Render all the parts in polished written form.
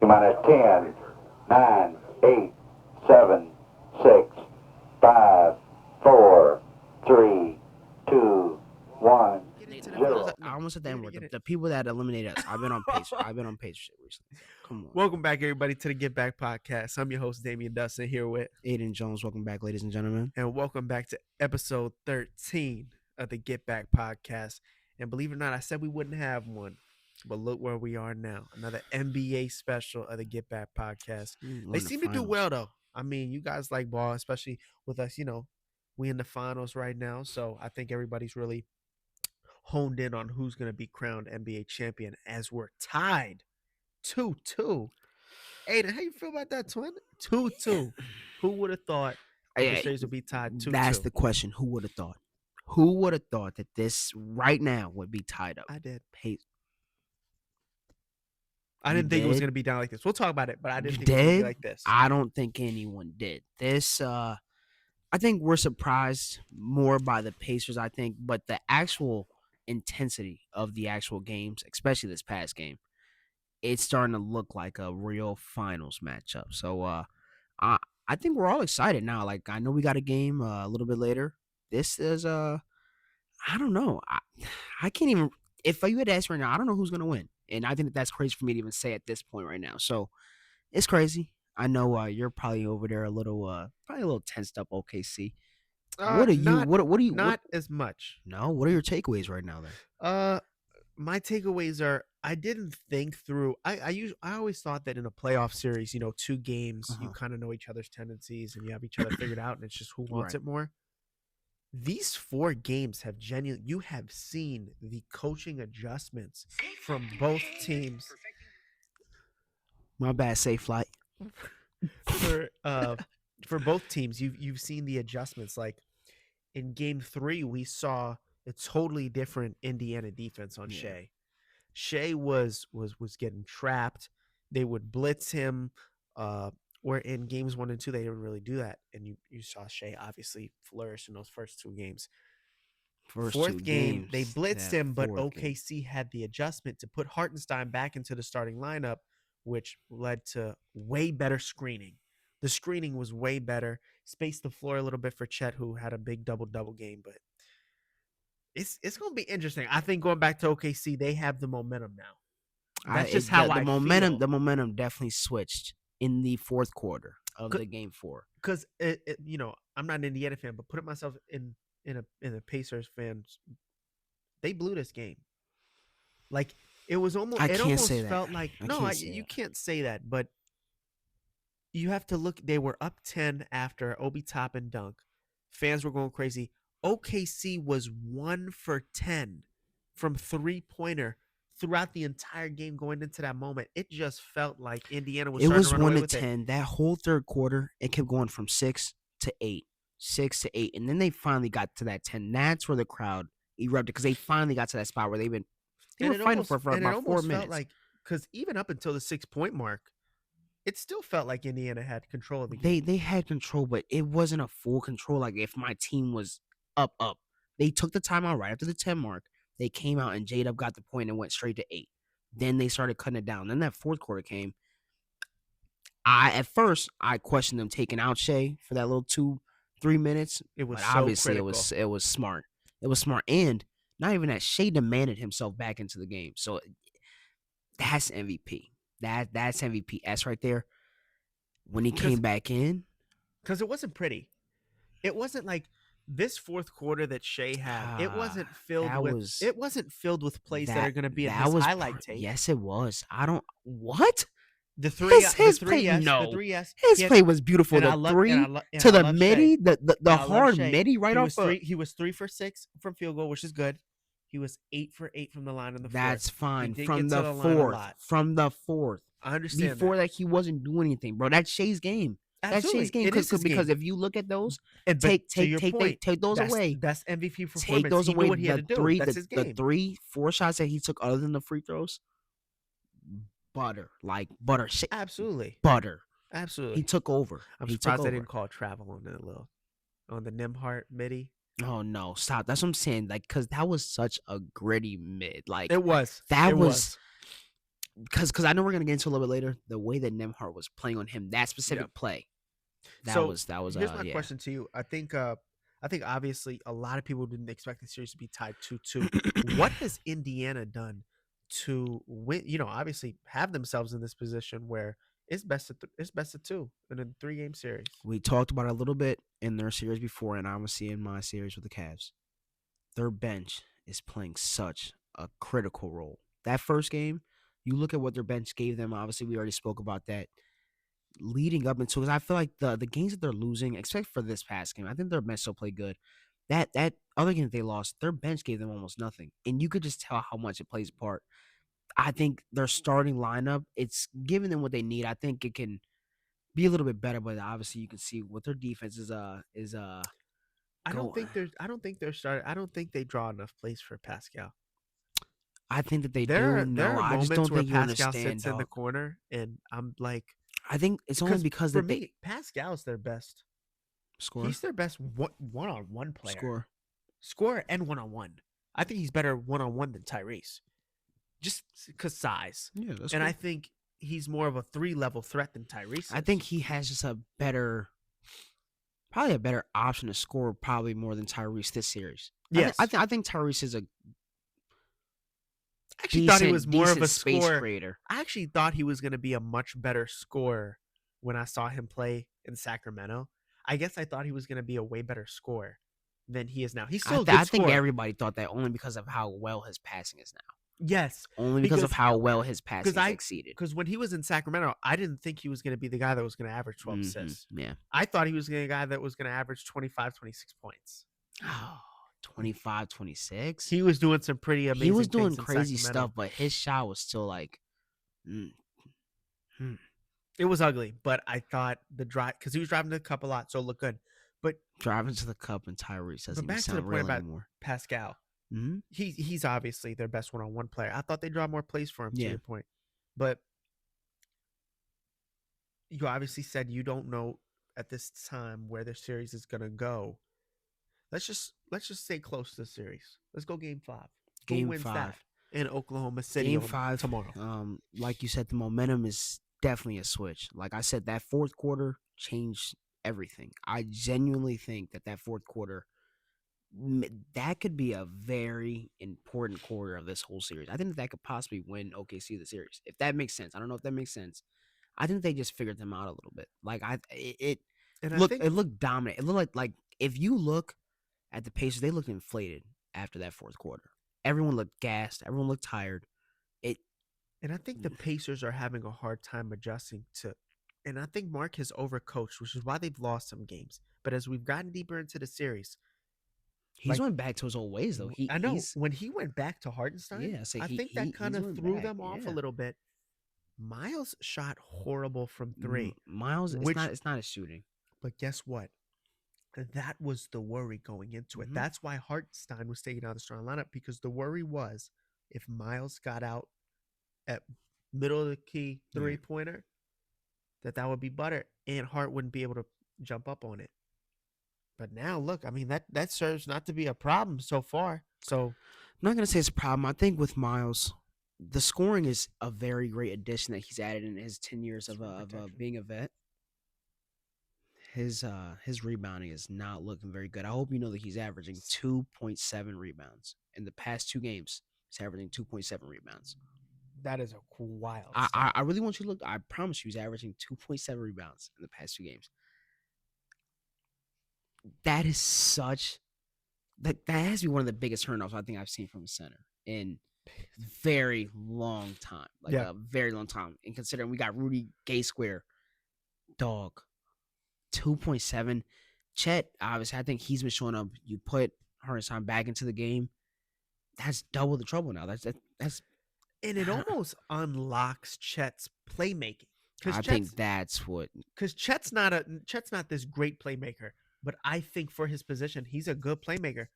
Minus 10, 9, 8, 7, 6, 5, 4, 3, 2, 1, I 0. almost said the N word. The people that eliminated us. I've been on pace. I've been on pace shit recently. Come on. Welcome back, everybody, to the GetBack Podcast. I'm your host, Damian Dusten, here with Ayden Jones. Welcome back, ladies and gentlemen. and welcome back to episode 13 of the GetBack Podcast. And believe it or not, I said we wouldn't have one, but look where we are now. Another NBA special of the GetBack Podcast. They seem to do well, though. I mean, you guys like ball, especially with us. You know, we in the finals right now, so I think everybody's really honed in on who's going to be crowned NBA champion as we're tied 2-2. Ayden, how you feel about that, twin? 2-2. Who would have thought the series would be tied 2-2? That's the question. Who would have thought? Who would have thought that this right now would be tied up? I did. I didn't think it was going to be down like this. We'll talk about it, but I didn't think it was going to be like this. I don't think anyone did. This, I think we're surprised more by the Pacers, I think, but the actual intensity of the actual games, especially this past game, it's starting to look like a real finals matchup. So I think we're all excited now. Like, I know we got a game a little bit later. This is I don't know. I can't even, if you had to ask right now, I don't know who's going to win. And I think that's crazy for me to even say at this point right now. So it's crazy. I know you're probably over there a little tensed up, OKC. What are you? What do you? Not as much. No. What are your takeaways right now then? My takeaways are I didn't think through. I always thought that in a playoff series, 2 games, you kind of know each other's tendencies and you have each other figured out, and it's just who wants it more. These 4 games have you have seen the coaching adjustments from both teams. My bad, safe flight. For both teams, you've seen the adjustments. Like in game 3, we saw a totally different Indiana defense on Shea. Shea was getting trapped. They would blitz him. Where in games 1 and 2, they didn't really do that. And you saw Shea obviously flourish in those first 2 games. Fourth game, they blitzed him, but OKC had the adjustment to put Hartenstein back into the starting lineup, which led to way better screening. The screening was way better. Spaced the floor a little bit for Chet, who had a big double-double game. But it's going to be interesting. I think going back to OKC, they have the momentum now. That's just how I feel. The momentum definitely switched in the fourth quarter of the game 4. Because I'm not an Indiana fan, but putting myself in a Pacers fans, they blew this game. Like it was almost. It almost felt like you can't say that, but you have to look. They were up 10 after Obi Toppin dunk. Fans were going crazy. OKC was 1 for 10 from 3-pointer. Throughout the entire game going into that moment, it just felt like Indiana was. It was 1 to 10. That whole third quarter, it kept going from 6 to 8, 6 to 8, and then they finally got to that 10. That's where the crowd erupted because they finally got to that spot where they were fighting for about 4 minutes. Felt like, because even up until the 6-point mark, it still felt like Indiana had control of the game. They had control, but it wasn't a full control. Like if my team was up, they took the timeout right after the 10 mark. They came out and J-Dub got the point and went straight to 8. Then they started cutting it down. Then that fourth quarter came. At first I questioned them taking out Shea for that little 2-3 minutes. It was obviously critical. it was smart. It was smart, and not even that, Shea demanded himself back into the game. So that's MVP. That's MVP. That's right there. When he came back in, because it wasn't pretty. It wasn't like. This fourth quarter that Shea had, it wasn't filled with plays that are going to be in his highlight tape. Yes, it was. What? The three, his play, his play was beautiful. The midi, the hard midi right off. He was 3 for 6 from field goal, which is good. He was 8 for 8 from the line in the fourth. That's fine. From the fourth. I understand. Before that, he wasn't doing anything, bro. That's Shea's game. Absolutely. That's Shea's game because if you look at those, take those away. That's MVP performance. Take those away. What he had to do. That's his game. The 3-4 shots that he took other than the free throws, butter. Absolutely. Butter. Absolutely. He took over. I'm surprised they didn't call travel on the Nimhart midi. Oh no, stop. That's what I'm saying. Like, because that was such a gritty mid. Like it was. because I know we're gonna get into a little bit later the way that Nembhard was playing on him, that specific play. That was here's my yeah. question to you. I think obviously a lot of people didn't expect the series to be tied 2-2. What has Indiana done to win? Obviously have themselves in this position where it's best of two in a 3-game series. We talked about it a little bit in their series before, and obviously in my series with the Cavs. Their bench is playing such a critical role. That first game, you look at what their bench gave them. Obviously, we already spoke about that. Leading up into, because I feel like the games that they're losing, except for this past game, I think their bench still played good. That other game that they lost, their bench gave them almost nothing, and you could just tell how much it plays a part. I think their starting lineup, it's giving them what they need. I think it can be a little bit better, but obviously you can see what their defense is. I don't think they draw enough plays for Pascal. I think that they There do. are I just moments don't where think you Pascal understand. sits in the corner, and I'm like, I think it's only because for that me, Pascal's their best score. He's their best one-on-one player. Score and one-on-one. I think he's better one-on-one than Tyrese, just because size. Yeah, that's and cool. I think he's more of a 3-level threat than Tyrese. I think he has just probably a better option to score, probably more than Tyrese this series. Yes, I think Tyrese is a. I actually thought he was more of a space scorer. creator. I actually thought he was going to be a much better scorer when I saw him play in Sacramento. I guess I thought he was going to be a way better scorer than he is now. He's still a good I think scorer. everybody thought that only because of how well his passing is now. Yes. Only because of how well his passing is exceeded. Because when he was in Sacramento, I didn't think he was going to be the guy that was going to average 12 assists. Yeah. I thought he was going to be the guy that was going to average 25, 26 points. Oh, 25, 26? He was doing some pretty amazing things. He was doing crazy Sacramento. stuff, but his shot was still like... It was ugly, but I thought the drive... Because he was driving to the cup a lot, so it looked good. But driving to the cup and Tyrese doesn't even sound real anymore. Pascal. Mm-hmm. He's obviously their best one-on-one player. I thought they draw more plays for him, to your point. But you obviously said you don't know at this time where the series is going to go. Let's just stay close to the series. Let's go Game 5. Game Who wins 5 that in Oklahoma City. Game 5 tomorrow. Like you said, the momentum is definitely a switch. Like I said, that fourth quarter changed everything. I genuinely think that fourth quarter, that could be a very important quarter of this whole series. I think that could possibly win OKC the series, if that makes sense. I don't know if that makes sense. I think they just figured them out a little bit. Like it looked dominant. It looked like if you look at the Pacers, they looked inflated after that fourth quarter. Everyone looked gassed. Everyone looked tired. And I think the Pacers are having a hard time adjusting to. And I think Mark has overcoached, which is why they've lost some games. But as we've gotten deeper into the series, he's went back to his old ways, though. I know when he went back to Hartenstein, I think that kind of threw them off a little bit. Miles shot horrible from 3. Miles, it's not a shooting. But guess what? That was the worry going into it. Mm-hmm. That's why Hartenstein was taken out of the starting lineup, because the worry was if Miles got out at middle of the key 3-pointer, that would be butter, and Hart wouldn't be able to jump up on it. But now, look, I mean, that serves not to be a problem so far. So I'm not going to say it's a problem. I think with Miles, the scoring is a very great addition that he's added in his 10 years of being a vet. His rebounding is not looking very good. I hope you know that he's averaging 2.7 rebounds in the past 2 games. He's averaging 2.7 rebounds. That is a wild. I really want you to look. I promise you, he's averaging 2.7 rebounds in the past 2 games. That is such. That has to be one of the biggest turnovers I think I've seen from a center in very long time. A very long time. And considering we got Rudy Gay Square, dog. 2.7. Chet, obviously, I think he's been showing up. You put Hartenstein back into the game. That's double the trouble now. That's and it almost unlocks Chet's playmaking. I think that's what. Because Chet's not this great playmaker, but I think for his position, he's a good playmaker.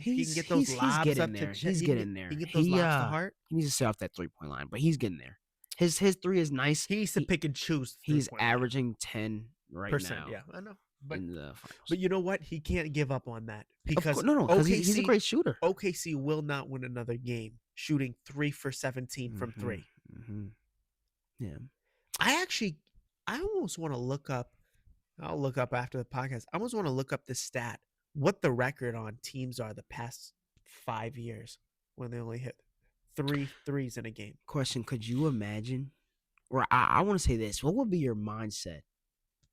He can get those lobs up to Chet. He's getting there. He can get those lobs to Hart. He needs to stay off that 3-point line, but he's getting there. His 3 is nice. He needs to pick and choose. He's averaging 10 right now. Yeah, I know. But, in the finals. But you know what? He can't give up on that because because he's a great shooter. OKC will not win another game shooting 3 for 17 from 3. Mm-hmm. Yeah. I almost want to look up. I'll look up after the podcast. I almost want to look up the stat, what the record on teams are the past 5 years when they only hit 3 threes in a game. Question: could you imagine? Or I want to say this: what would be your mindset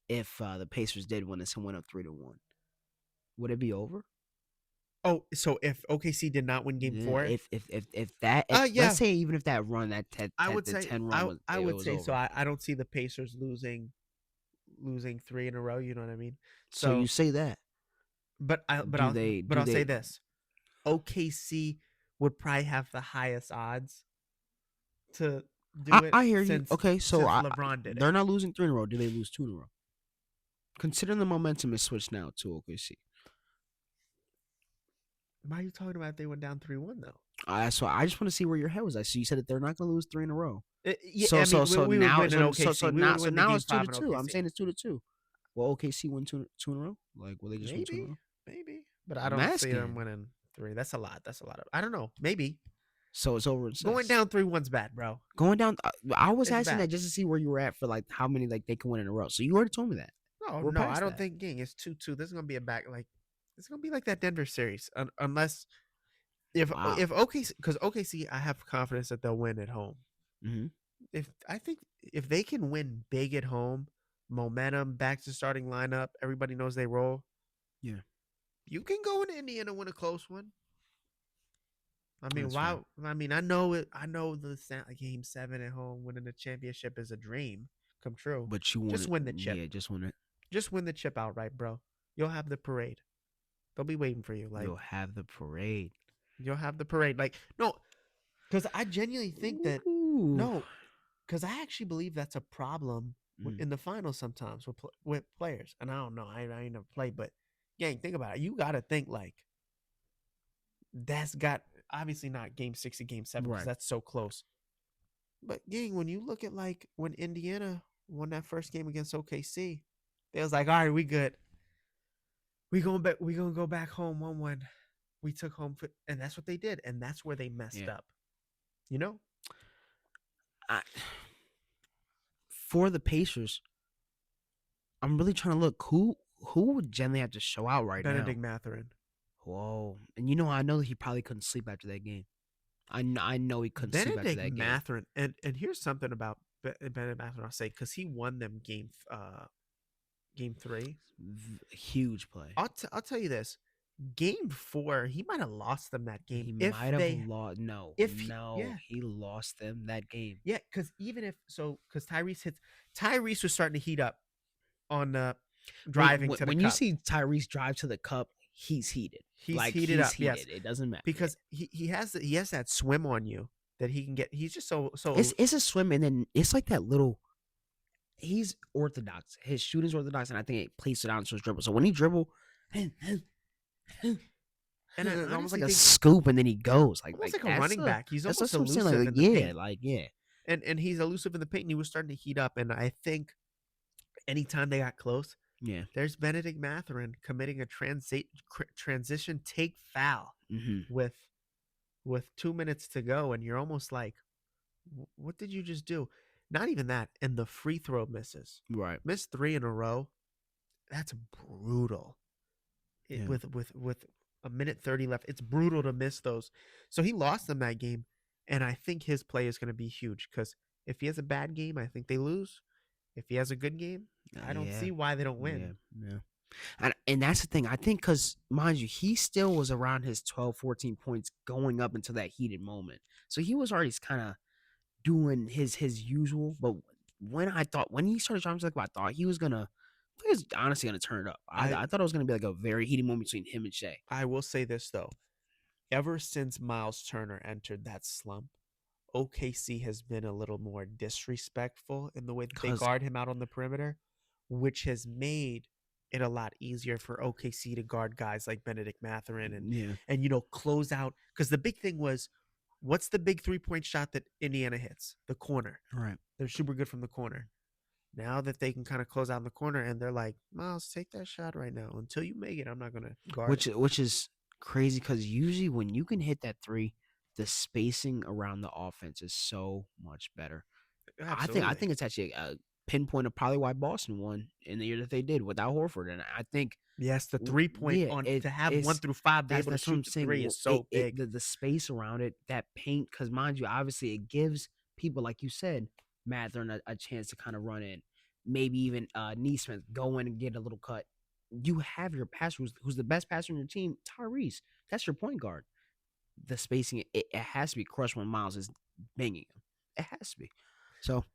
if the Pacers did win this and went up 3-1? Would it be over? Oh, so if OKC did not win Game Yeah, 4, if that yeah, let's say even if that run I would the say 10 run was I it would was say so. over. I don't see the Pacers losing 3 in a row. You know what I mean? So you say that. but Do they I'll say this: OKC would probably have the highest odds to do it. I hear you. Since, Okay, so since LeBron did they're it. not losing 3 in a row. Do they lose 2 in a row? Considering the momentum is switched now to OKC. Why are you talking about if they went down 3-1 though? So I just want to see where your head was at. So you said that they're not going to lose 3 in a row. Yeah, So I mean, so we now would win in OKC. so We now would so win the now game it's 5 in 2-2. I'm OKC. saying it's 2-2. Will OKC win two in a row? Like will they just win 2 in a row? Maybe, but I I'm don't see them asking. winning 3. That's a lot. I don't know. Maybe So it's over. going down 3-1's bad, bro. Going down. I was It's asking bad. that just to see where you were at for like how many like they can win in a row. So you already told me that. No, We're no, past I don't that. think. Gang, it's 2-2. This is gonna be it's gonna be like that Denver series, unless if OKC, because OKC, I have confidence that they'll win at home. Mm-hmm. I think if they can win big at home, momentum back to starting lineup, everybody knows they roll. Yeah. You can go into Indiana and win a close one. I mean, That's why? fair. I mean, I know it. I know Game 7 at home, winning the championship is a dream come true. But you want Just win the chip. Yeah, just win it. Just win the chip outright, bro. You'll have the parade. They'll be waiting for you. Like You'll have the parade. you'll have the parade. Like no, because I genuinely think that Ooh. no, because I actually believe that's a problem in the finals sometimes with players. And I don't know. I ain't never played, but gang, think about it. You got to think like that's got obviously not Game 6 and Game 7 because Right. that's so close. But gang, when you look at like when Indiana won that first game against OKC, they was like, all right, we good. We gonna go back home 1-1. We took home, and that's what they did, and that's where they messed up. You know, for the Pacers, I'm really trying to look who would generally have to show out right Benedict now. Mathurin. Whoa, and I know that he probably couldn't sleep after that game. I know he couldn't sleep after that Benedict game. Mathurin, and here's something about Benedict Mathurin. I'll say because he won them game 3. Huge play. I'll tell you this. Game 4, he might have lost them that game. He might have lost. No, he lost them that game. Yeah, because because Tyrese was starting to heat up on the driving to the cup. When you see Tyrese drive to the cup, he's heated. He's heated up. Heated. Yes, it doesn't matter because he has that swim on you that he can get. He's just so. It's a swim, and then it's like that little. He's orthodox. His shooting's orthodox, and I think it plays it out into his dribble. So when he dribble, and it's almost like a scoop, and then he goes almost like a running back. He's almost elusive like, in the paint. And he's elusive in the paint. And he was starting to heat up, and I think anytime they got close, there's Benedict Mathurin committing a transition take foul with 2 minutes to go, and you're almost like, what did you just do? Not even that, and the free throw misses. Right, missed 3 in a row. That's brutal. With a minute 30 left, it's brutal to miss those. So he lost them that game, and I think his play is going to be huge because if he has a bad game, I think they lose. If he has a good game, I don't see why they don't win. Yeah. And that's the thing. I think because, mind you, he still was around his 12, 14 points going up into that heated moment. So he was already kind of doing his usual. But when he started trying to I thought he was honestly going to turn it up. I thought it was going to be like a very heated moment between him and Shea. I will say this, though. Ever since Miles Turner entered that slump, OKC has been a little more disrespectful in the way that they guard him out on the perimeter, which has made it a lot easier for OKC to guard guys like Benedict Mathurin and close out. Because the big thing was, what's the big 3-point shot that Indiana hits? The corner. Right. They're super good from the corner. Now that they can kind of close out in the corner, and they're like, Miles, take that shot right now. Until you make it, I'm not going to guard it. Which is crazy because usually when you can hit that 3, the spacing around the offense is so much better. Absolutely. I think it's actually a pinpoint of probably why Boston won in the year that they did without Horford, and I think yes, the 3-point yeah, on it to have is 1 through 5 be able to that's what I'm shoot the saying. 3 is so big. The space around it, that paint, because mind you, obviously it gives people like you said, Matherin a chance to kind of run in, maybe even Neesmith go in and get a little cut. You have your passer who's the best passer on your team, Tyrese. That's your point guard. The spacing, it has to be crushed when Miles is banging him. It has to be. So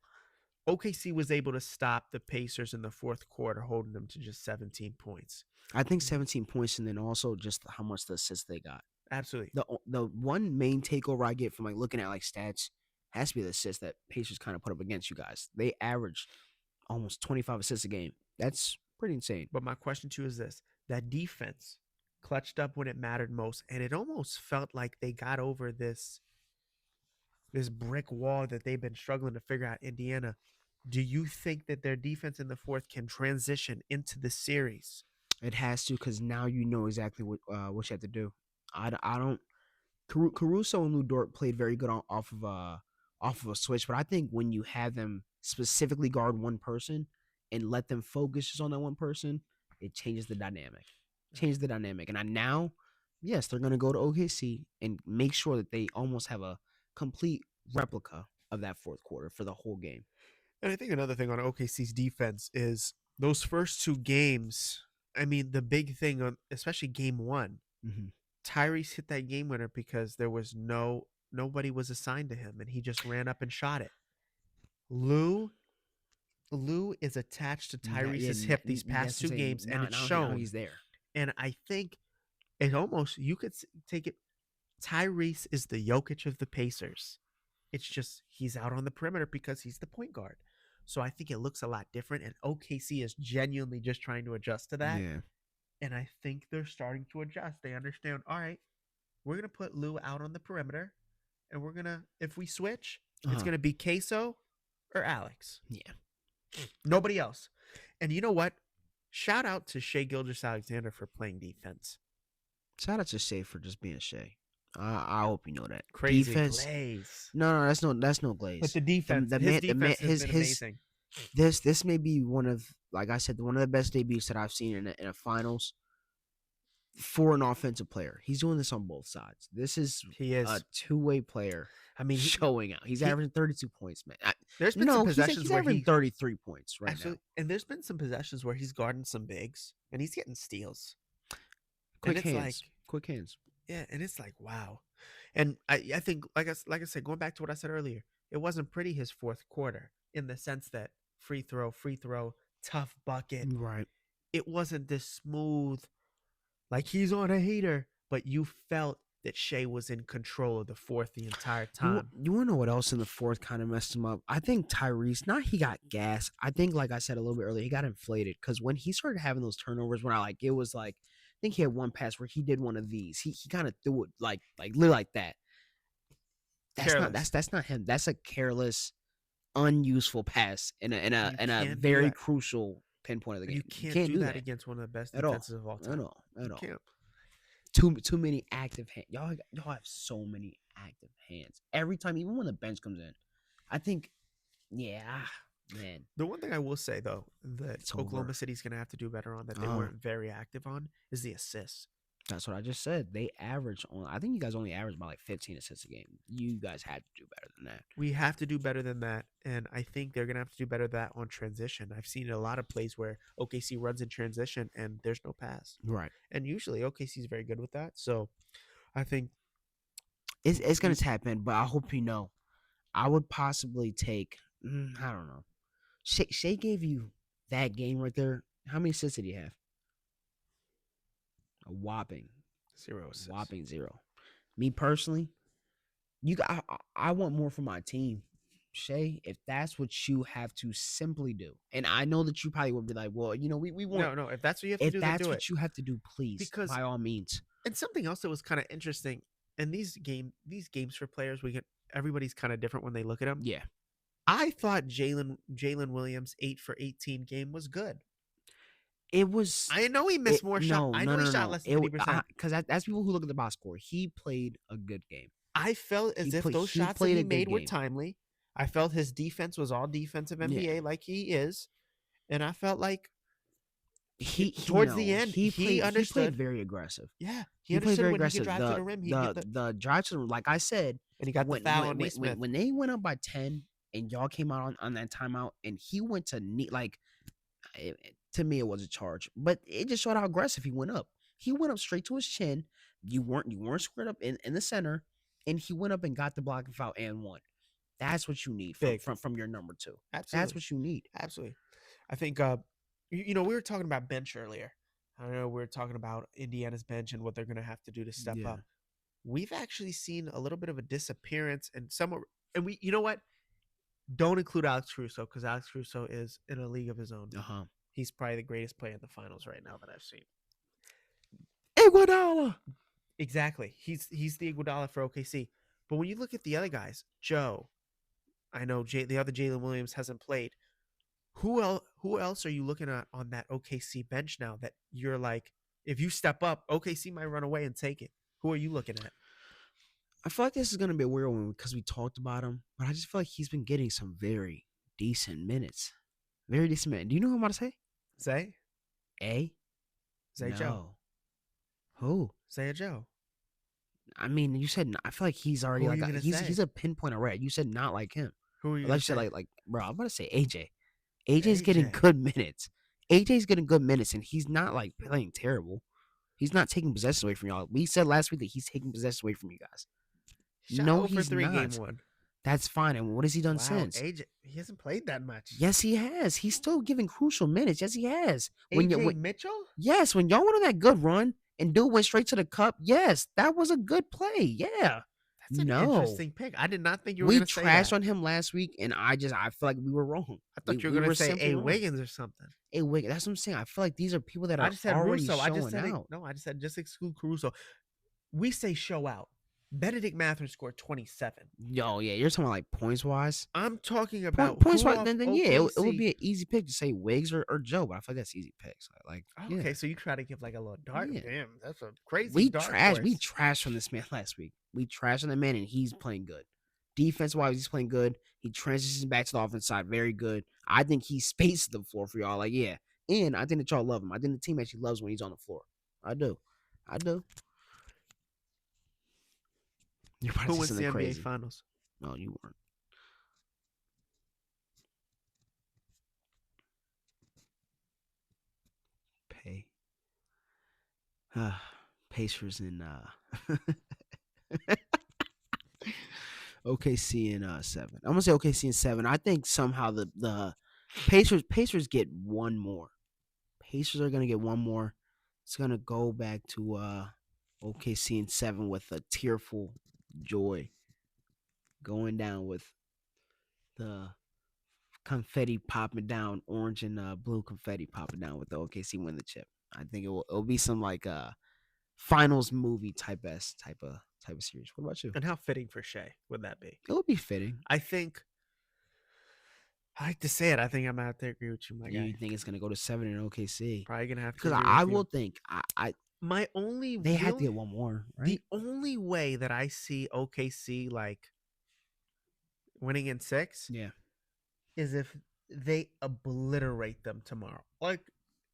OKC was able to stop the Pacers in the fourth quarter, holding them to just 17 points. I think 17 points, and then also just how much the assists they got. Absolutely. The one main takeover I get from like looking at like stats has to be the assists that Pacers kind of put up against you guys. They average almost 25 assists a game. That's pretty insane. But my question to you is this: that defense clutched up when it mattered most, and it almost felt like they got over this brick wall that they've been struggling to figure out. Indiana, do you think that their defense in the fourth can transition into the series? It has to, because now you know exactly what you have to do. I don't. Caruso and Lou Dort played very good off of a switch, but I think when you have them specifically guard one person and let them focus just on that one person, it changes the dynamic. And now, yes, they're gonna go to OKC and make sure that they almost have a complete replica of that fourth quarter for the whole game. And I think another thing on OKC's defense is those first 2 games. I mean, the big thing on especially game 1, Tyrese hit that game winner because there was nobody was assigned to him, and he just ran up and shot it. Lou is attached to Tyrese's hip these past 2 games, and it's shown. He's there. And I think it almost, you could take it, Tyrese is the Jokic of the Pacers. It's just he's out on the perimeter because he's the point guard. So I think it looks a lot different, and OKC is genuinely just trying to adjust to that. Yeah. And I think they're starting to adjust. They understand, all right, we're going to put Lou out on the perimeter, and we're going to, if we switch, it's going to be Queso or Alex. Yeah. Nobody else. And you know what? Shout out to Shai Gilgeous-Alexander for playing defense. Shout out to Shai for just being Shai. I hope you know that. Crazy defense. glaze. No, that's no glaze. But the defense, his defense has been amazing. This may be one of, like I said, one of the best debuts that I've seen in a finals for an offensive player. He's doing this on both sides. He is a two-way player. I mean, showing out. He's averaging 32 points, man. There's been some possessions he's where averaging 33 points right now. And there's been some possessions where he's guarding some bigs and he's getting steals. Quick hands. Yeah, and it's like, wow. And I think, like I said, going back to what I said earlier, it wasn't pretty his fourth quarter in the sense that free throw, tough bucket. Right. It wasn't this smooth, like he's on a heater, but you felt that Shai was in control of the fourth the entire time. You want to know what else in the fourth kind of messed him up? I think Tyrese, he got gas. I think, like I said a little bit earlier, he got inflated because when he started having those turnovers, it was like, I think he had one pass where he did one of these. He kind of threw it like literally like that. That's not him. That's a careless, unuseful pass in a very crucial pinpoint of the game. You can't do that against one of the best defenses of all time. At all. Can't. Too many active hands. Y'all have so many active hands. Every time, even when the bench comes in, I think, man. The one thing I will say, though, that Oklahoma City's going to have to do better on that they weren't very active on is the assists. That's what I just said. They average I think you guys only average about 15 assists a game. You guys had to do better than that. We have to do better than that, and I think they're going to have to do better than that on transition. I've seen a lot of plays where OKC runs in transition and there's no pass. Right. And usually OKC is very good with that. So I think it's going to tap in, but I hope you know, I would possibly take, I don't know. Shai gave you that game right there. How many assists did he have? A whopping 0 assists. Whopping 0. Me personally, I want more from my team. Shai, if that's what you have to simply do, and I know that you probably would be like, well, we want. No. If that's what you have to do, if that's do what you have to do, please, because by all means. And something else that was kind of interesting, and these games for players, everybody's kind of different when they look at them. Yeah. I thought Jalen Williams' 8 for 18 game was good. It was. I know he missed more shots. I know he shot less than 50%. Because that's people who look at the box score. He played a good game. I felt as if those he shots that played he a good made were game. timely. I felt his defense was all defensive NBA like he is, and I felt like towards the end he he played understood. very aggressive. Yeah, he He played understood very when he could aggressive. drive to the rim. He get The drive to the, like I said, and he got the foul on Naismith. when they went up by 10 and y'all came out on that timeout and he went to to me it was a charge, but it just showed how aggressive he went up. He went up straight to his chin. You weren't squared up in the center, and he went up and got the blocking foul and won. That's what you need from your number 2. Absolutely. That's what you need. Absolutely. I think we were talking about bench earlier. I know we were talking about Indiana's bench and what they're going to have to do to step up. We've actually seen a little bit of a disappearance and you know what? Don't include Alex Caruso because Alex Caruso is in a league of his own. He's probably the greatest player in the finals right now that I've seen. Iguodala. Exactly. He's the Iguodala for OKC. But when you look at the other guys, Joe, I know the other Jalen Williams hasn't played. Who else are you looking at on that OKC bench now that you're like, if you step up, OKC might run away and take it? Who are you looking at? I feel like this is going to be a weird one because we talked about him, but I just feel like he's been getting some very decent minutes. Very decent minutes. Do you know who I'm about to say? Zay? Zay no. Joe. Who? Zay Joe. I mean, you said I feel like he's already Who like he's a pinpoint already. You said not like him. Who are you? Like you said, like bro, I'm about to say AJ. AJ's getting good minutes. AJ's getting good minutes, and he's not like playing terrible. He's not taking possessions away from y'all. We said last week that he's taking possessions away from you guys. No, he's not. Game 1. That's fine. And what has he done since? AJ, he hasn't played that much. Yes, he has. He's still giving crucial minutes. Yes, he has. AJ Mitchell? Yes, when y'all went on that good run and dude went straight to the cup, yes, that was a good play. Yeah. That's an interesting pick. I did not think you were going to say that. We trashed on him last week, and I feel like we were wrong. I thought you were going to say A. Wiggins or something. A. Wiggins. That's what I'm saying. I feel like these are people that are already showing out. I just said just exclude Caruso. We say show out. Benedict Mathurin scored 27. Yo, yeah, you're talking about like points wise. I'm talking about points wise. Then yeah, it would be an easy pick to say Wiggs or Joe, but I feel like that's easy picks. Okay, so you try to give like a little dart. Yeah. Damn, that's a crazy. We trashed on this man last week. We trashed on the man, and he's playing good. Defense wise, he's playing good. He transitions back to the offense side, very good. I think he spaces the floor for y'all. And I think that y'all love him. I think the team actually loves when he's on the floor. I do. Who wins the NBA Finals? No, you weren't. Pacers in OKC in 7. I'm gonna say OKC in 7. I think somehow the Pacers get one more. Pacers are gonna get one more. It's gonna go back to OKC in 7 with a tearful joy going down with the confetti popping down, orange and blue confetti popping down with the OKC win the chip. I think it'll be some like finals movie type of series. What about you? And how fitting for Shea would that be? It would be fitting. I like to say it. I think I'm out there agree with you, my guy. You think it's gonna go to 7 in OKC? Probably gonna have to. Because I will think they have to get one more. Right? The only way that I see OKC like winning in 6, is if they obliterate them tomorrow. Like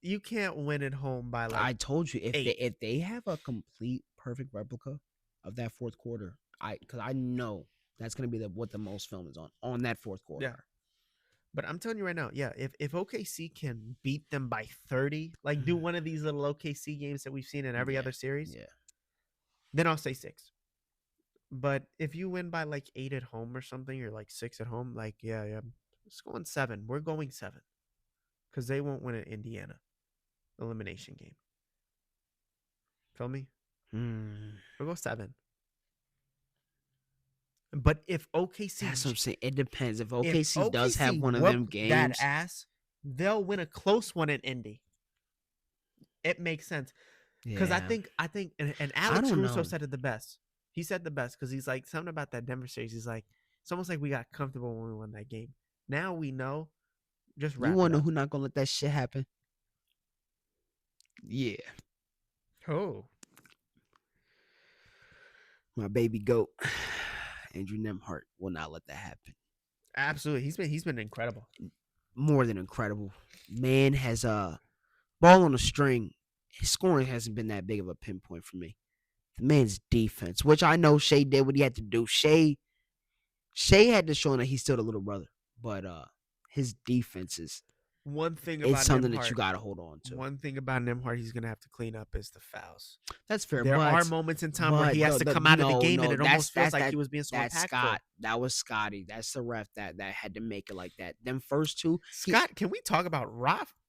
you can't win at home by like. I told you if if they have a complete perfect replica of that fourth quarter, because I know that's gonna be what the most film is on that fourth quarter. Yeah. But I'm telling you right now, if OKC can beat them by 30, like do one of these little OKC games that we've seen in every other series, then I'll say 6. But if you win by like 8 at home or something, or like 6 at home, like let's go on 7. We're going 7 because they won't win an Indiana elimination game. Feel me? We'll go 7. But if OKC, that's what I'm saying. It depends. If OKC does have one of them games, that ass, they'll win a close one in Indy. It makes sense because I think, and Alex Caruso said it the best. He said the best because he's like something about that Denver series. He's like, it's almost like we got comfortable when we won that game. Now we know. Just wrap. You want to know who not gonna let that shit happen? Yeah. Oh. My baby goat. Andrew Nemhart will not let that happen. Absolutely. He's been incredible. More than incredible. Man has a ball on a string. His scoring hasn't been that big of a pinpoint for me. The man's defense, which I know Shea did what he had to do. Shea had to show that he's still the little brother, but his defense is One thing it's about something Nemhart, that you got to hold on to. One thing about Nemhart he's going to have to clean up is the fouls. That's fair. There but, are moments in time where he has to come out of the game, and it almost feels like he was being so impactful. Scott. That was Scotty. That's the ref that had to make it like that. Them first two. Scott, can we talk about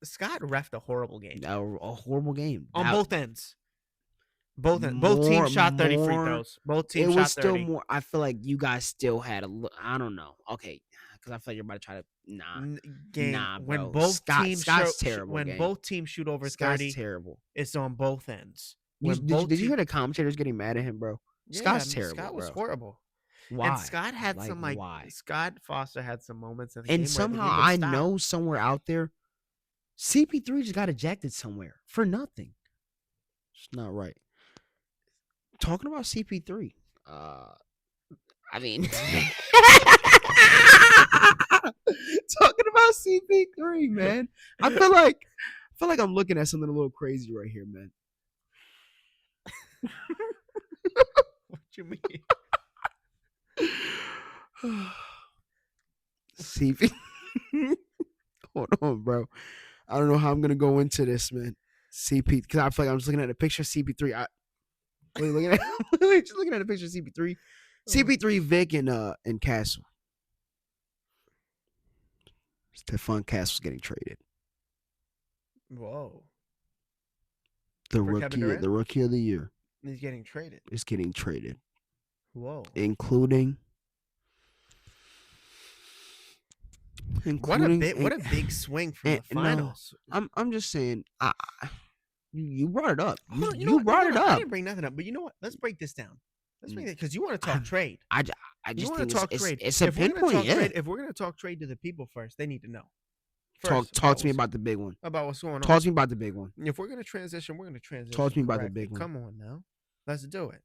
Scott refed a horrible game. A horrible game. On both ends. Both teams shot 30 free throws. Both teams shot 30. It was still more. I feel like you guys still had a look. I don't know. Okay. Because I feel like you're about to try to. Nah, bro. When both teams Scott's terrible. When both teams shoot over 30, terrible. It's on both ends. Did you hear the commentators getting mad at him, bro? Yeah, Scott's terrible. Scott was horrible. Why? And Scott had why? Scott Foster had some moments in the game. And somehow I know somewhere out there, CP3 just got ejected somewhere for nothing. It's not right. Talking about CP3, I mean, talking about CP3, man. I feel like I'm looking at something a little crazy right here, man. What you mean? CP. Hold on, bro. I don't know how I'm gonna go into this, man. CP, because I feel like I'm just looking at a picture of CP3. Looking at just looking at a picture of CP3. CP3, Vic, and Castle. Stephon Castle's getting traded. Whoa. The rookie of the year. He's getting traded. Is getting traded. Whoa. Including what a big swing from the finals. No, I'm just saying. You brought it up. You brought it up. I didn't bring nothing up, but you know what? Let's break this down. Let's break it because you want to talk trade. I just want to talk trade. It's a pinpoint. If we're gonna talk trade to the people first, they need to know. Talk to me about the big one. About what's going on. Talk to me about the big one. If we're gonna transition, we're gonna transition. Talk to me about the big one. Come on now, let's do it.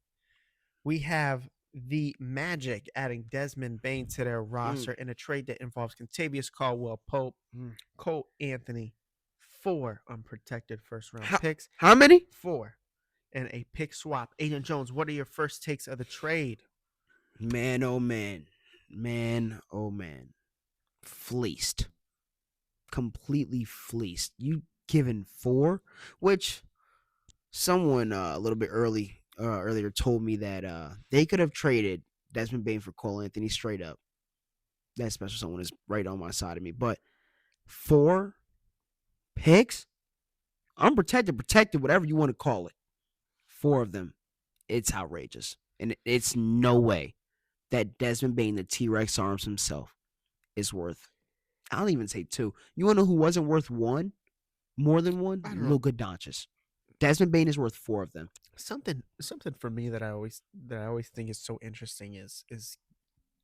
We have the Magic adding Desmond Bane to their roster in a trade that involves Kentavious Caldwell-Pope, Cole Anthony, 4 unprotected first-round picks. How many? 4. And a pick swap. Ayden Jones, what are your first takes of the trade? Man, oh man. Man, oh man. Fleeced. Completely fleeced. You given 4, which someone a little bit earlier told me that they could have traded Desmond Bane for Cole Anthony straight up. That special someone is right on my side of me. But 4 picks, unprotected, protected, whatever you want to call it. 4 of them. It's outrageous. And it's no way that Desmond Bane, the T-Rex arms himself, is worth, I'll even say 2. You want to know who wasn't worth 1? More than 1? Luka Doncic. Desmond Bane is worth 4 of them. Something for me that I always think is so interesting is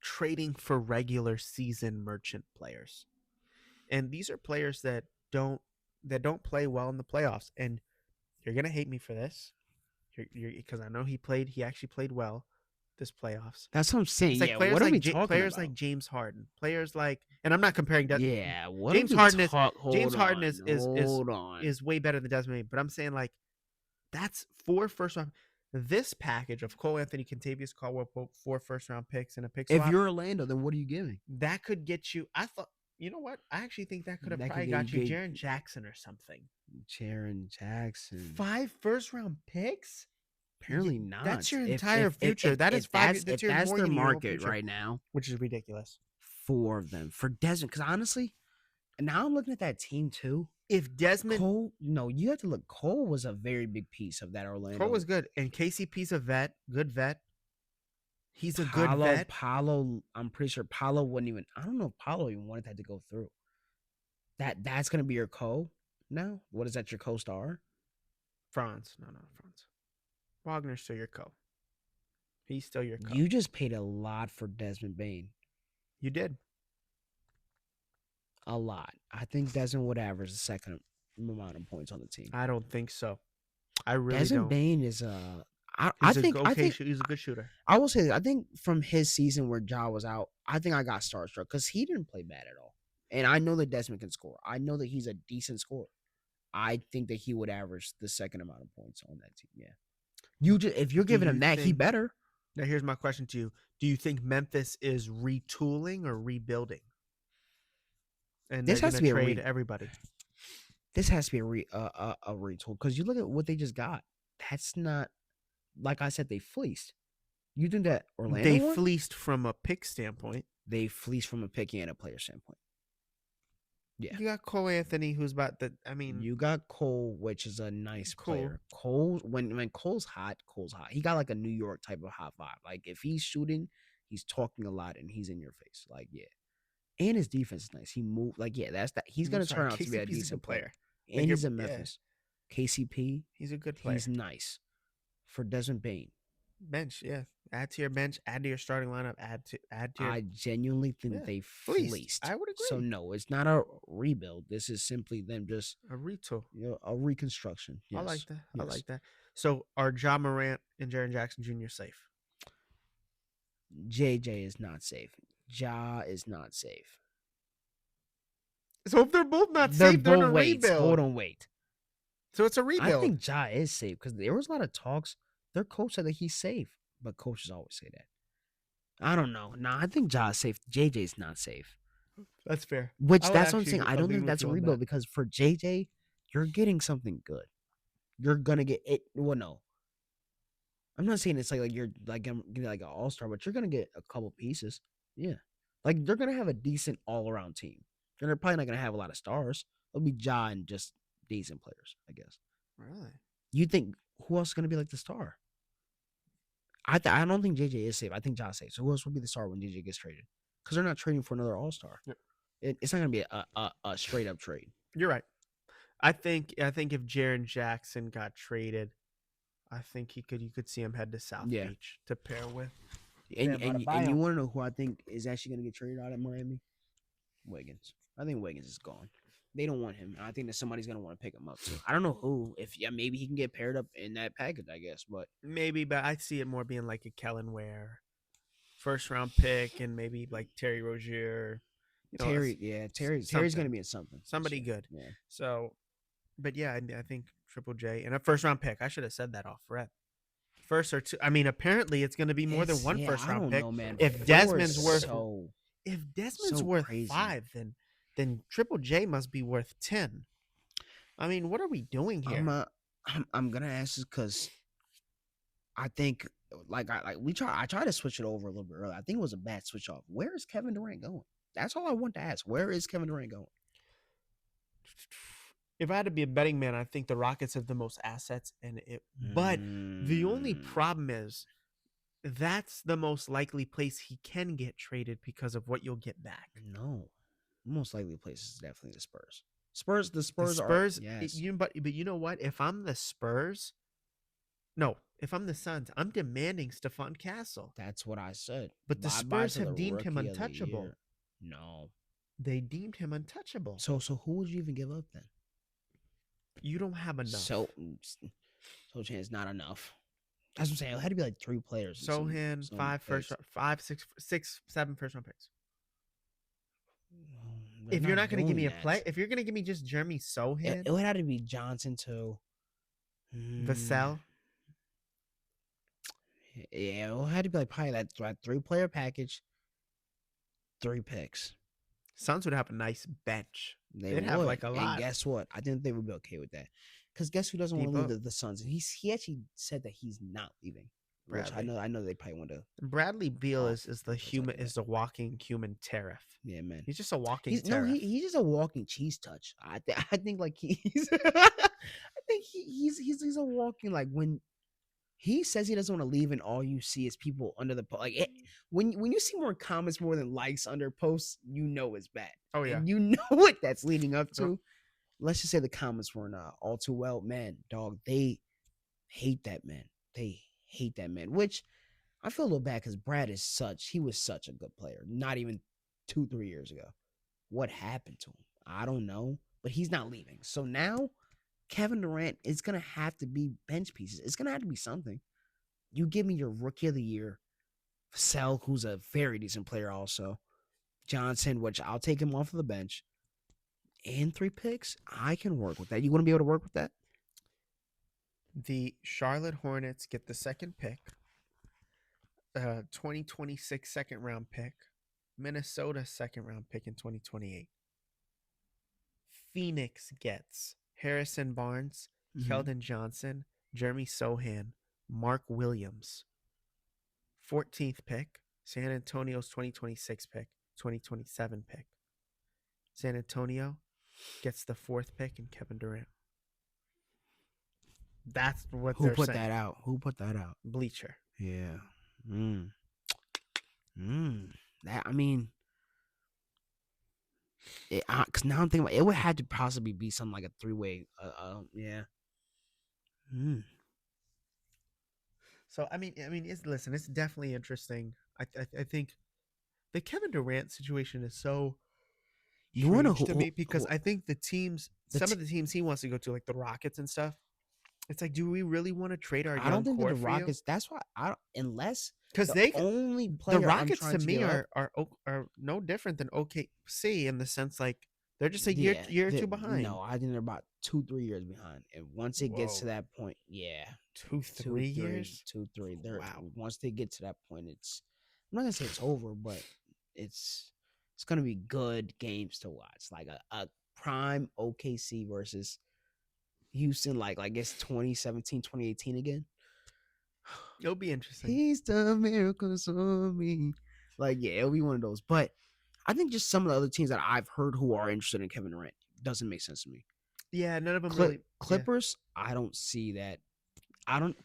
trading for regular season merchant players. And these are players that don't play well in the playoffs. And you're gonna hate me for this. Because I know he actually played well this playoffs. That's what I'm saying. Like what are we talking about? Players like James Harden. Players like, and I'm not comparing that. Yeah, what James Harden is James Harden is way better than Desmond Bane. But I'm saying like that's 4 first round. This package of Cole Anthony, Kentavious Caldwell-Pope, 4 first round picks and a pick swap. If you're Orlando, then what are you giving? That could get you. I thought. You know what? I actually think that could have probably got you Jaren Jackson or something. Jaren Jackson. 5 first round picks? Apparently not. That's your entire future. That is 5. That's their market right now, which is ridiculous. 4 of them for Desmond. Because honestly, now I'm looking at that team too. If Desmond Cole, no, you have to look. Cole was a very big piece of that Orlando. Cole was good, and KCP's a vet, good vet. He's a good vet. Paolo, I'm pretty sure Paolo wouldn't even. I don't know if Paolo even wanted that to go through. That's gonna be your co now. What is that? Your co-star? Franz, no, Franz. Wagner's still your co. He's still your co. You just paid a lot for Desmond Bane. You did. A lot. I think Desmond would average the second amount of points on the team. I don't think so. I really Desmond don't. Bane is I think He's a good shooter. I will say this, I think from his season where Ja was out, I think I got starstruck because he didn't play bad at all. And I know that Desmond can score. I know that he's a decent scorer. I think that he would average the second amount of points on that team. Yeah. If you're Do giving you him that, he think- better. Now, here's my question to you: do you think Memphis is retooling or rebuilding? And This they're has going to to be a trade everybody. This has to be a retool because you look at what they just got. That's not, like I said, they fleeced. You think that Orlando They won? fleeced from a pick standpoint. They fleeced from a pick and a player standpoint. Yeah. You got Cole Anthony, who's about the. I mean, You got Cole, which is a nice Cool. player. Cole, when Cole's hot, Cole's hot. He got like a New York type of hot vibe. Like if he's shooting, he's talking a lot and he's in your face. Like yeah, and his defense is nice. He moved like yeah, that's that. He's gonna turn out to be a KCP's decent good player. player. Like, And he's you're- in yeah. Memphis. KCP, He's a good player. he's nice for Desmond Bane. Bench, yeah. Add to your bench. Add to your starting lineup. Add to your. I genuinely think Yeah, that they fleeced. fleeced. I would agree. So no, it's not a rebuild. This is simply them just A retool. a reconstruction. Yes. I like that. I Yes. like that. So are Ja Morant and Jaren Jackson Jr. safe? JJ is not safe. Ja is not safe. So if they're both not They're safe, they're in a both wait. rebuild. Hold on, wait. So it's a rebuild. I think Ja is safe because there was a lot of talks. Their coach said that he's safe, but coaches always say that. I don't know. Nah, I think Ja is safe. JJ's not safe. That's fair. Which I would that's what I'm actually saying. I don't agree think with that's a you on rebuild that. because for JJ, you're getting something good. You're gonna get it. Well, no. I'm not saying it's like you're like gonna get like an all-star, but you're gonna get a couple pieces. Yeah. Like they're gonna have a decent all-around team. They're probably not gonna have a lot of stars. It'll be Ja and just decent players, I guess. Really? You think who else is gonna be like the star? I don't think JJ is safe. I think Ja's safe. So who else will be the star when JJ gets traded? Because they're not trading for another all-star. Yep. It's not gonna be a straight up trade. You're right. I think if Jaren Jackson got traded, I think you could see him head to South Yeah. Beach to pair with. And Bam, and, bada and you bam. want to know who I think is actually gonna get traded out of Miami? Wiggins. I think Wiggins is gone. They don't want him. And I think that somebody's gonna want to pick him up too. I don't know who. If maybe he can get paired up in that package, I guess. But Maybe, but I see it more being like a Kellen Ware, first round pick, and maybe like Terry Rozier. You know, Terry's something. gonna be in something. this Somebody year. good. Yeah. So, but yeah, I think Triple J and a first round pick. I should have said that off rep. First or two. I mean, apparently it's going to be more than one first I round don't pick. know, man. If Four is Desmond's worth- so If Desmond's So worth crazy. 5, then Triple J must be worth 10. I mean, what are we doing here? I'm gonna ask this because I think I tried to switch it over a little bit earlier. I think it was a bad switch off. Where is Kevin Durant going? That's all I want to ask. Where is Kevin Durant going? If I had to be a betting man, I think the Rockets have the most assets, but the only Mm, problem is that's the most likely place he can get traded because of what you'll get back. no, most likely place is definitely the Spurs. The The Spurs Spurs, are yes. but you know what? If I'm the Spurs, no, if I'm the Suns, I'm demanding Stephon Castle. That's what I said. But the Bye-bye Spurs to have the deemed him rookie of the untouchable. year. No. They deemed him untouchable. So who would you even give up then? You don't have enough. So chance not enough. That's what I'm saying. It had to be like 3 players. and Sohan, some 5 picks. 7 first round picks. They're If you're not going to give doing me a play, if you're going to give me just Jeremy Sohan, it would have to be Johnson too. Vassell, Yeah, it had to be like probably that 3-player package, 3 picks. Suns would have a nice bench. They They'd have, would. like, a lot. And guess what? I think they would be okay with that. Because guess who doesn't want to Depot. leave the Suns? And he actually said that he's not leaving. Which Bradley. I know they probably want to. Bradley Beal Oh, is the that's human okay. is the walking human tariff. Yeah, man. He's just a walking He's tariff. he's just a walking cheese touch. I think like he's I think he's a walking like when he says he doesn't want to leave and all you see is people under the post. When you see more comments more than likes under posts, you know it's bad. Oh yeah. And you know what that's leading up to. Yep. Let's just say the comments weren't all too well. Man, dog, they hate that man. They hate that man, which I feel a little bad because Brad he was such a good player. Not even 2-3 years ago. What happened to him? I don't know, but he's not leaving. So now Kevin Durant is going to have to be bench pieces. It's going to have to be something. You give me your rookie of the year, Sell, who's a very decent player also, Johnson, which I'll take him off of the bench, and 3 picks. I can work with that. You want to be able to work with that? The Charlotte Hornets get the second pick, 2026 second round pick, Minnesota second round pick in 2028. Phoenix gets Harrison Barnes, Mhm. Keldon Johnson, Jeremy Sohan, Mark Williams. 14th pick, San Antonio's 2026 pick, 2027 pick. San Antonio gets the 4th pick and Kevin Durant. That's what Who they're put saying. that out? Who put that out? Bleacher. Yeah. That, I mean, because now I'm thinking about it, would have to possibly be something like a 3-way. Yeah. So I mean, it's definitely interesting. I think the Kevin Durant situation is so You wanna strange to who- me because who- I think the teams, the some t- of the teams he wants to go to, like the Rockets and stuff. It's like, do we really want to trade our I young don't think that core the for you? Rockets. That's why I don't, unless Because the they only player the I'm Rockets trying to to me give up- are no different than OKC in the sense like they're just a Yeah, year or two behind. No, I think they're about 2-3 years behind. And once it gets to Whoa. that point, yeah, 2-3 years. 2-3. They're Wow. once they get to that point, it's I'm not gonna say it's over, but it's gonna be good games to watch. Like a prime OKC versus Houston, like I guess 2017, 2018 again. It'll be interesting. He's the miracles on me. Like, yeah, it'll be one of those. But I think just some of the other teams that I've heard who are interested in Kevin Durant doesn't make sense to me. Yeah, none of them really. Clippers, I don't see that. I don't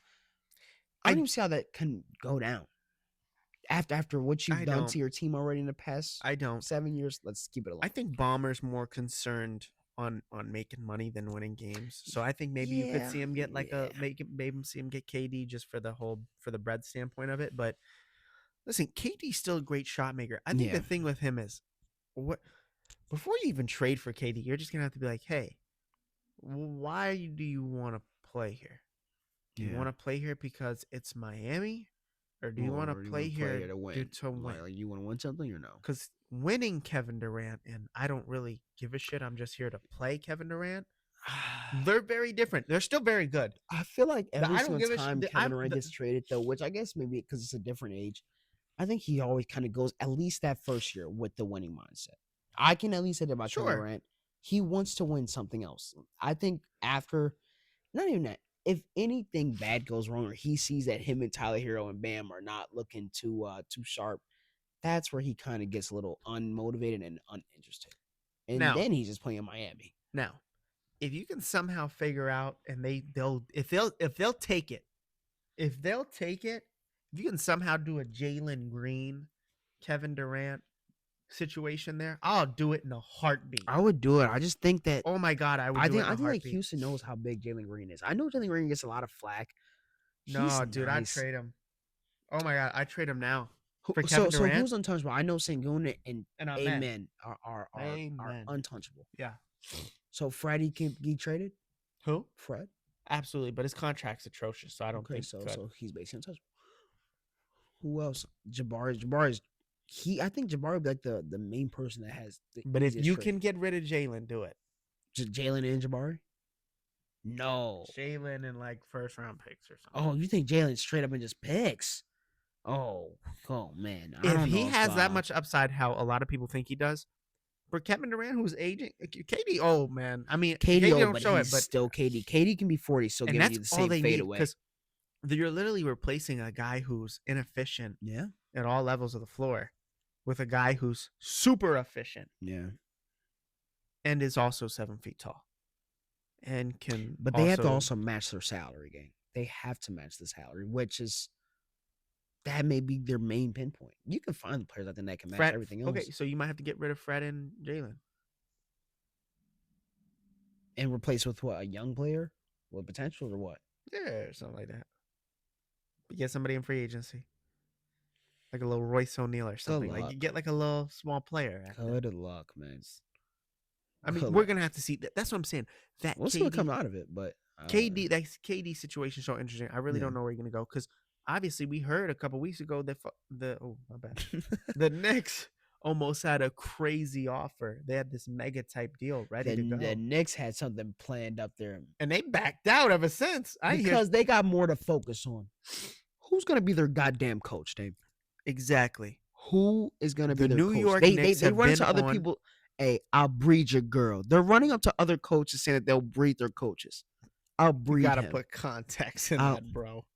I- even see how that can go down. After what you've I done don't. to your team already in the past I don't. 7 years, let's keep it alone. I think Bomber's more concerned on making money than winning games. So I think maybe you could see him get maybe see him get KD just for the bread standpoint of it. But listen, KD's still a great shot maker. I think Yeah. the thing with him is before you even trade for KD, you're just gonna have to be like, hey, why do you want to play here? Do you want to play here because it's Miami, or do you want to play here to win? to win? Like, you want to win something or no? Because winning Kevin Durant, and I don't really give a shit. I'm just here to play Kevin Durant. They're very different. They're still very good. I feel like every I don't single give a time shit. Kevin Durant gets traded, though, which I guess maybe because it's a different age, I think he always kind of goes at least that first year with the winning mindset. I can at least say that about Kevin Sure. Durant. He wants to win something else. I think after, not even that, if anything bad goes wrong or he sees that him and Tyler Hero and Bam are not looking too sharp, that's where he kind of gets a little unmotivated and uninterested. And Now- then he's just playing in Miami. Now, if you can somehow figure out, and if they'll take it, if you can somehow do a Jalen Green, Kevin Durant situation there, I'll do it in a heartbeat. I would do it. I just think that Oh my god, I would. I do it think in a like heartbeat. Houston knows how big Jalen Green is. I know Jalen Green gets a lot of flack. No, He's dude, nice. I'd trade him. Oh my god, I'd trade him now. Who- for so Kevin Durant? who's untouchable? I know Sengun and And Amen are Amen. untouchable. Yeah. So Freddie can be traded. Who? Fred. Absolutely, but his contract's atrocious, so I don't think so. Fred- So he's basically untouchable. Who else? Jabari. I think Jabari would be like the main person that has. The But if easiest you trade. can get rid of Jalen, do it. Jalen and Jabari. No. Jalen and like first round picks or something. Oh, you think Jalen straight up and just picks? Oh man. I If don't he know has that much upside, how a lot of people think he does, for Kevin Durant, who's aging, KD, oh man, I mean, KD, don't but show he's it, but still KD. KD can be 40, still and giving that's you the all same they need fadeaway. because you're literally replacing a guy who's inefficient Yeah. at all levels of the floor with a guy who's super efficient Yeah. and is also 7 feet tall and can. But they have to also match their salary game. They have to match the salary, which is that may be their main pinpoint. You can find the players out there that can match Fred, everything else. Okay, so you might have to get rid of Fred and Jalen. And replace with what? A young player with potential or what? Yeah, something like that. But get somebody in free agency. Like a little Royce O'Neal or something. Like you luck. get like a little small player. at that. Good luck, man. I mean, good we're luck. gonna have to see. That's what I'm saying. That We'll see what comes out of it, but KD, that KD situation is so interesting. I really don't know where you're gonna go because obviously we heard a couple weeks ago that my bad. The Knicks almost had a crazy offer. They had this mega type deal ready to go, The Knicks had something planned up there and they backed out ever since. because they got more to focus on. Who's gonna be their goddamn coach, Dave? Exactly. Who is gonna be The their New coach? York They Knicks have run been into other on- people. Hey, I'll breed your girl. They're running up to other coaches saying that they'll breed their coaches. I'll You breed gotta him. put context in I'll- that, bro.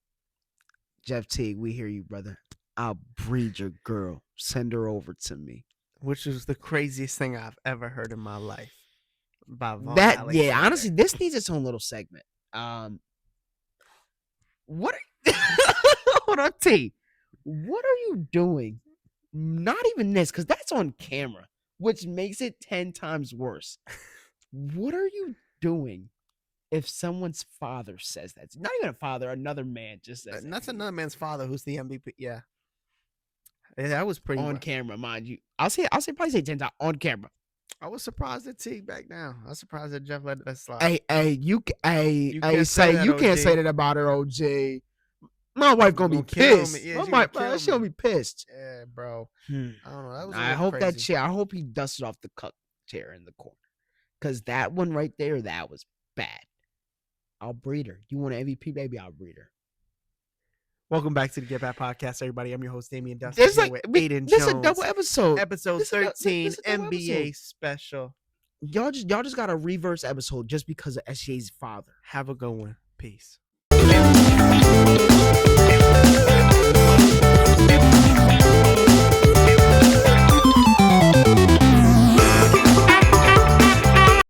Jeff Teague, we hear you, brother. I'll breed your girl. Send her over to me. Which is the craziest thing I've ever heard in my life. By Von Yeah, Alexander. honestly, this needs its own little segment. What are hold on, T. What are you doing? Not even this, because that's on camera, which makes it 10 times worse. What are you doing if someone's father says that? Not even a father, another man just says And that that's to you. another man's father who's the MVP. Yeah. That was pretty On much. camera, mind you. I'll probably say 10 times on camera. I was surprised at Teague back now. I was surprised that Jeff let that slide. You You can't say that, you can't OG. say that about her, OG. My wife gonna be Gonna kill me. pissed. Yeah, My she wife, gonna kill she gonna me. be pissed. Yeah, bro. I don't know. That was. I hope that chair. I hope he dusted off the cup chair in the corner, because that one right there, that was bad. I'll breed her. You want an MVP, baby? I'll breed her. Welcome back to the Get Back Podcast, everybody. I'm your host, Damian Dusten. This Here with Ayden this is a Jones. double episode. Episode This is a- 13 this is a double NBA episode. special. Y'all just got a reverse episode just because of SJ's father. Have a good one. Peace.